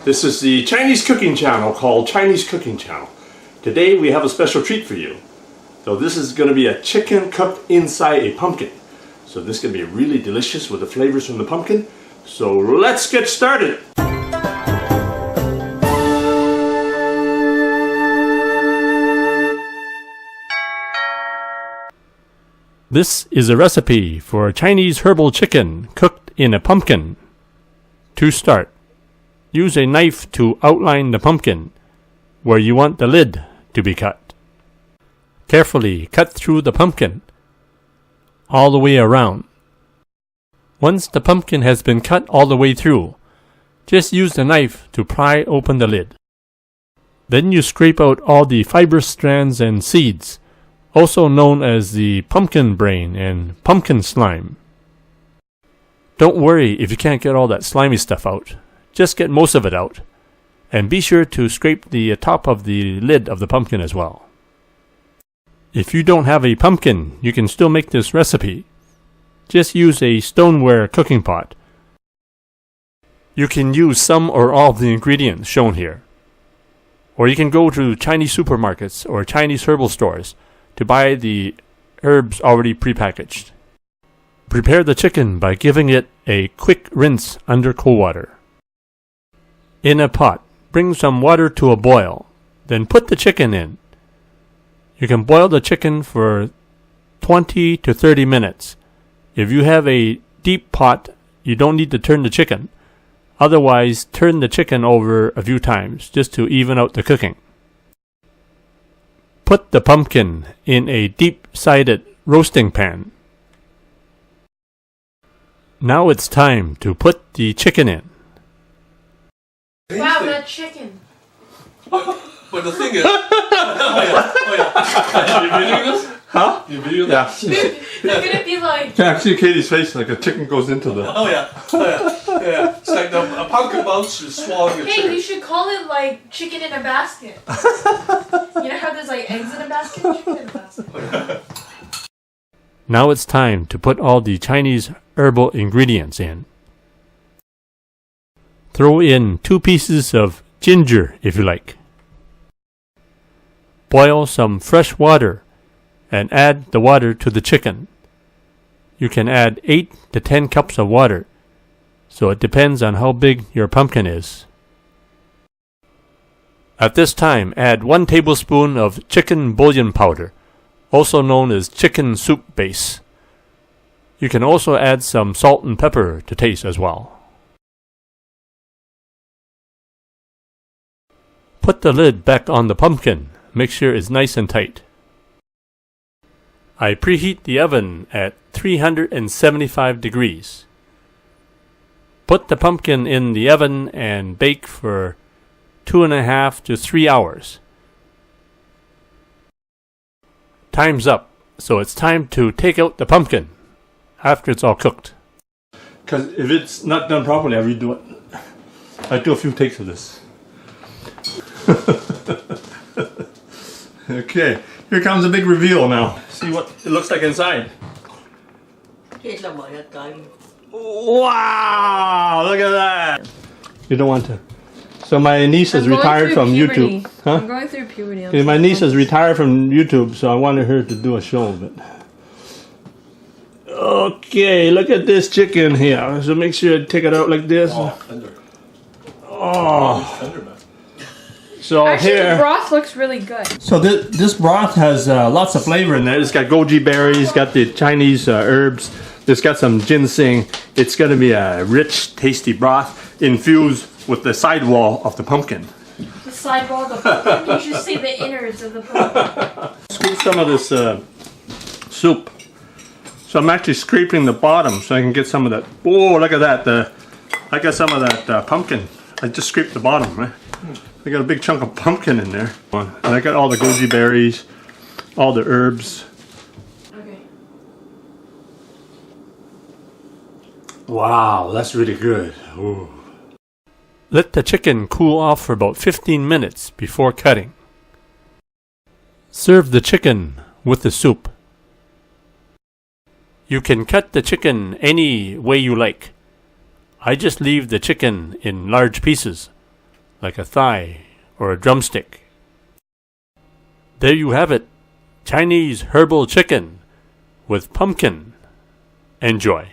This is the Chinese cooking channel called Chinese Cooking Channel. Today we have a special treat for you. So this is going to be a chicken cooked inside a pumpkin. So this is going to be really delicious with the flavors from the pumpkin. So let's get started. This is a recipe for Chinese herbal chicken cooked in a pumpkin. To start, use a knife to outline the pumpkin where you want the lid to be cut. Carefully cut through the pumpkin all the way around. Once the pumpkin has been cut all the way through, just use the knife to pry open the lid. Then you scrape out all the fibrous strands and seeds, also known as the pumpkin brain and pumpkin slime. Don't worry if you can't get all that slimy stuff out. Just get most of it out. And be sure to scrape the top of the lid of the pumpkin as well. If you don't have a pumpkin, you can still make this recipe. Just use a stoneware cooking pot. You can use some or all of the ingredients shown here. Or you can go to Chinese supermarkets or Chinese herbal stores to buy the herbs already prepackaged. Prepare the chicken by giving it a quick rinse under cold water. In a pot, bring some water to a boil, then put the chicken in. You can boil the chicken for 20 to 30 minutes. If you have a deep pot, you don't need to turn the chicken. Otherwise, turn the chicken over a few times just to even out the cooking. Put the pumpkin in a deep-sided roasting pan. Now it's time to put the chicken in. Wow, that chicken. But the thing is... You videoing this? Huh? You videoing Yeah. They're gonna be like... You can actually see Katie's face like a chicken goes into the... Oh yeah. Yeah. It's like a pumpkin mouse is swallowing a Hey, chicken. you should call it like chicken in a basket. You know how there's like eggs in a basket? Chicken in a basket. Now it's time to put all the Chinese herbal ingredients in. Throw in 2 pieces of ginger if you like. Boil some fresh water and add the water to the chicken. You can add 8 to 10 cups of water, so it depends on how big your pumpkin is. At this time, add 1 tablespoon of chicken bouillon powder, also known as chicken soup base. You can also add some salt and pepper to taste as well. Put the lid back on the pumpkin. Make sure it's nice and tight. I preheat the oven at 375 degrees. Put the pumpkin in the oven and bake for 2.5 to 3 hours. Time's up, so it's time to take out the pumpkin after it's all cooked. Because if it's not done properly, I redo it. I do a few takes of this. Okay, here comes the big reveal now. See what it looks like inside. Wow, look at that. You don't want to. So my niece has retired from YouTube. Huh? I'm going through puberty. Okay, my niece has retired from YouTube, so I wanted her to do a show of it. Okay, look at this chicken here. So make sure you take it out like this. Oh, tender. Oh. Tender, man. So Actually, here. the broth looks really good. So this broth has lots of flavor in there. It's got goji berries, got the Chinese herbs. It's got some ginseng. It's going to be a rich, tasty broth infused with the sidewall of the pumpkin. The sidewall of the pumpkin. You should see the innards of the pumpkin. Scoop some of this soup. So I'm actually scraping the bottom so I can get some of that. Oh, look at that. I got some of that pumpkin. I just scraped the bottom, right? I got a big chunk of pumpkin in there. And I got all the goji berries, all the herbs. Okay. Wow, that's really good. Ooh. Let the chicken cool off for about 15 minutes before cutting. Serve the chicken with the soup. You can cut the chicken any way you like. I just leave the chicken in large pieces. like a thigh or a drumstick. There you have it, Chinese herbal chicken with pumpkin. Enjoy.